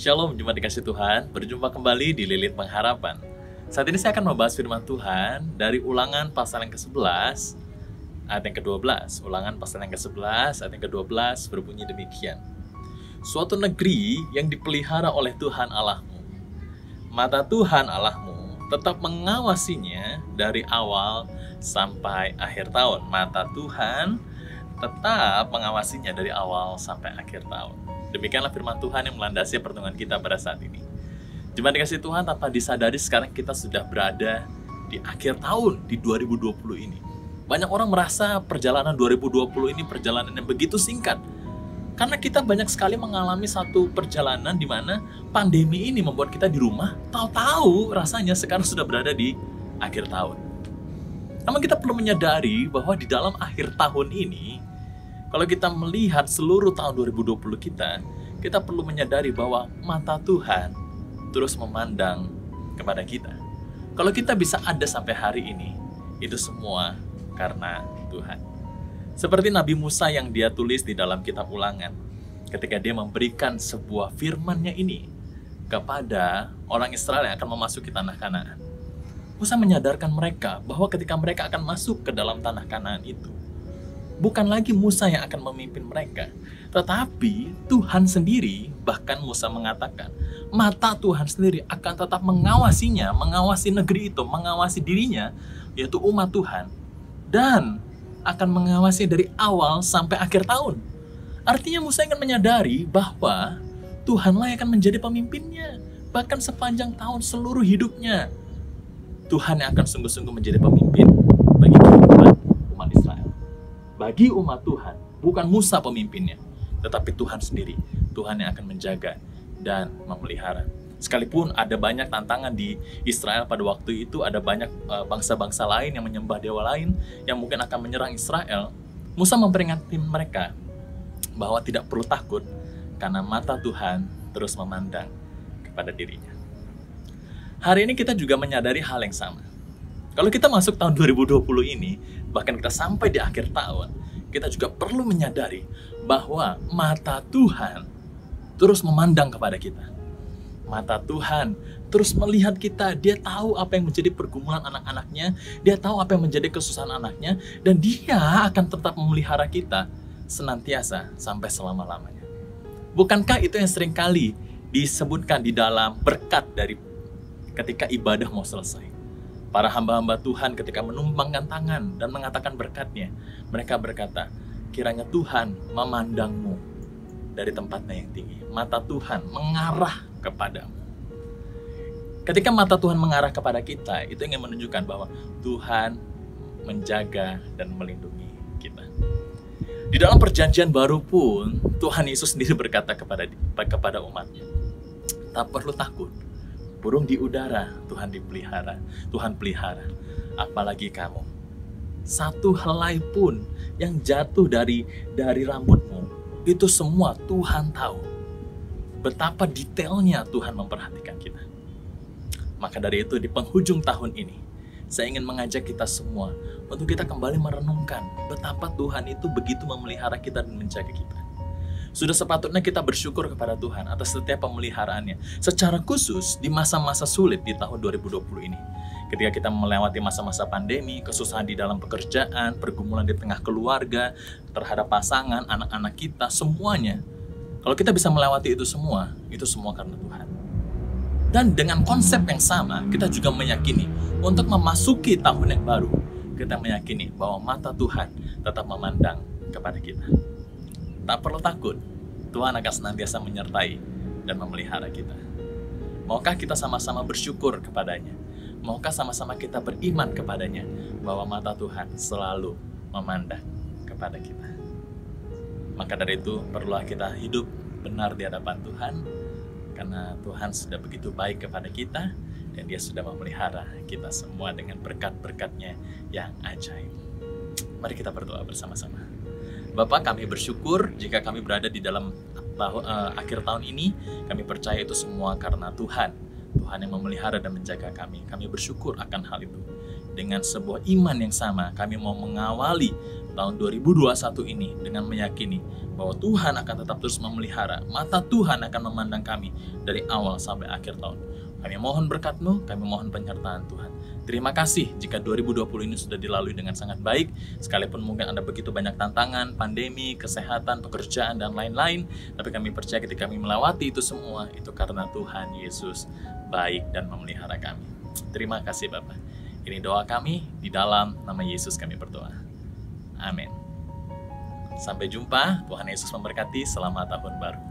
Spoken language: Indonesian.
Shalom, jemaat dikasih Tuhan. Berjumpa kembali di Lilit Pengharapan. Saat ini saya akan membahas firman Tuhan dari Ulangan pasal yang ke-11 ayat yang ke-12. Ulangan pasal yang ke-11 ayat yang ke-12 berbunyi demikian. Suatu negeri yang dipelihara oleh Tuhan Allahmu. Mata Tuhan Allahmu tetap mengawasinya dari awal sampai akhir tahun. Mata Tuhan tetap mengawasinya dari awal sampai akhir tahun. Demikianlah firman Tuhan yang melandasi pertemuan kita pada saat ini. Jemaat dikasih Tuhan, tanpa disadari sekarang kita sudah berada di akhir tahun di 2020 ini. Banyak orang merasa perjalanan 2020 ini perjalanan yang begitu singkat. Karena kita banyak sekali mengalami satu perjalanan di mana pandemi ini membuat kita di rumah, tahu-tahu rasanya sekarang sudah berada di akhir tahun. Namun kita perlu menyadari bahwa di dalam akhir tahun ini, kalau kita melihat seluruh tahun 2020 kita perlu menyadari bahwa mata Tuhan terus memandang kepada kita. Kalau kita bisa ada sampai hari ini, itu semua karena Tuhan. Seperti Nabi Musa yang dia tulis di dalam kitab Ulangan, ketika dia memberikan sebuah firman-Nya ini kepada orang Israel yang akan memasuki tanah Kanaan. Musa menyadarkan mereka bahwa ketika mereka akan masuk ke dalam tanah Kanaan itu, bukan lagi Musa yang akan memimpin mereka, tetapi Tuhan sendiri. Bahkan Musa mengatakan, mata Tuhan sendiri akan tetap mengawasinya, mengawasi negeri itu, mengawasi dirinya, yaitu umat Tuhan, dan akan mengawasi dari awal sampai akhir tahun. Artinya Musa ingin menyadari bahwa Tuhanlah yang akan menjadi pemimpinnya, bahkan sepanjang tahun seluruh hidupnya. Tuhan yang akan sungguh-sungguh menjadi pemimpin bagi kehidupan umat Israel. Bagi umat Tuhan, bukan Musa pemimpinnya, tetapi Tuhan sendiri. Tuhan yang akan menjaga dan memelihara. Sekalipun ada banyak tantangan di Israel pada waktu itu, ada banyak bangsa-bangsa lain yang menyembah dewa lain yang mungkin akan menyerang Israel, Musa memperingatkan mereka bahwa tidak perlu takut karena mata Tuhan terus memandang kepada dirinya. Hari ini kita juga menyadari hal yang sama. Kalau kita masuk tahun 2020 ini, bahkan kita sampai di akhir tahun, kita juga perlu menyadari bahwa mata Tuhan terus memandang kepada kita. Mata Tuhan terus melihat kita. Dia tahu apa yang menjadi pergumulan anak-anaknya, dia tahu apa yang menjadi kesusahan anaknya, dan dia akan tetap memelihara kita senantiasa sampai selama-lamanya. Bukankah itu yang seringkali disebutkan di dalam berkat dari ketika ibadah mau selesai? Para hamba-hamba Tuhan ketika menumpangkan tangan dan mengatakan berkatnya, mereka berkata, kiranya Tuhan memandangmu dari tempatnya yang tinggi. Mata Tuhan mengarah kepadamu. Ketika mata Tuhan mengarah kepada kita, itu ingin menunjukkan bahwa Tuhan menjaga dan melindungi kita. Di dalam perjanjian baru pun, Tuhan Yesus sendiri berkata kepada umatnya, tak perlu takut. Burung di udara Tuhan dipelihara, Tuhan pelihara, apalagi kamu. Satu helai pun yang jatuh dari rambutmu, itu semua Tuhan tahu. Betapa detailnya Tuhan memperhatikan kita. Maka dari itu di penghujung tahun ini, saya ingin mengajak kita semua untuk kita kembali merenungkan betapa Tuhan itu begitu memelihara kita dan menjaga kita. Sudah sepatutnya kita bersyukur kepada Tuhan atas setiap pemeliharaannya. Secara khusus di masa-masa sulit di tahun 2020 ini. Ketika kita melewati masa-masa pandemi, kesusahan di dalam pekerjaan, pergumulan di tengah keluarga, terhadap pasangan, anak-anak kita, semuanya. Kalau kita bisa melewati itu semua karena Tuhan. Dan dengan konsep yang sama, kita juga meyakini untuk memasuki tahun yang baru, kita meyakini bahwa mata Tuhan tetap memandang kepada kita. Tak perlu takut, Tuhan akan senantiasa menyertai dan memelihara kita. Maukah kita sama-sama bersyukur kepadanya? Maukah sama-sama kita beriman kepadanya bahwa mata Tuhan selalu memandang kepada kita? Maka dari itu perlulah kita hidup benar di hadapan Tuhan, karena Tuhan sudah begitu baik kepada kita dan Dia sudah memelihara kita semua dengan berkat-berkat-Nya yang ajaib. Mari kita berdoa bersama-sama. Bapa, kami bersyukur jika kami berada di dalam akhir tahun ini. Kami percaya itu semua karena Tuhan. Tuhan yang memelihara dan menjaga kami. Kami bersyukur akan hal itu. Dengan sebuah iman yang sama, kami mau mengawali tahun 2021 ini dengan meyakini bahwa Tuhan akan tetap terus memelihara, mata Tuhan akan memandang kami dari awal sampai akhir tahun. Kami mohon berkat-Mu, kami mohon penyertaan Tuhan. Terima kasih jika 2020 ini sudah dilalui dengan sangat baik, sekalipun mungkin ada begitu banyak tantangan, pandemi, kesehatan, pekerjaan, dan lain-lain, tapi kami percaya ketika kami melewati itu semua, itu karena Tuhan Yesus baik dan memelihara kami. Terima kasih Bapak. Ini doa kami, di dalam nama Yesus kami berdoa. Amin. Sampai jumpa, Tuhan Yesus memberkati, selamat tahun baru.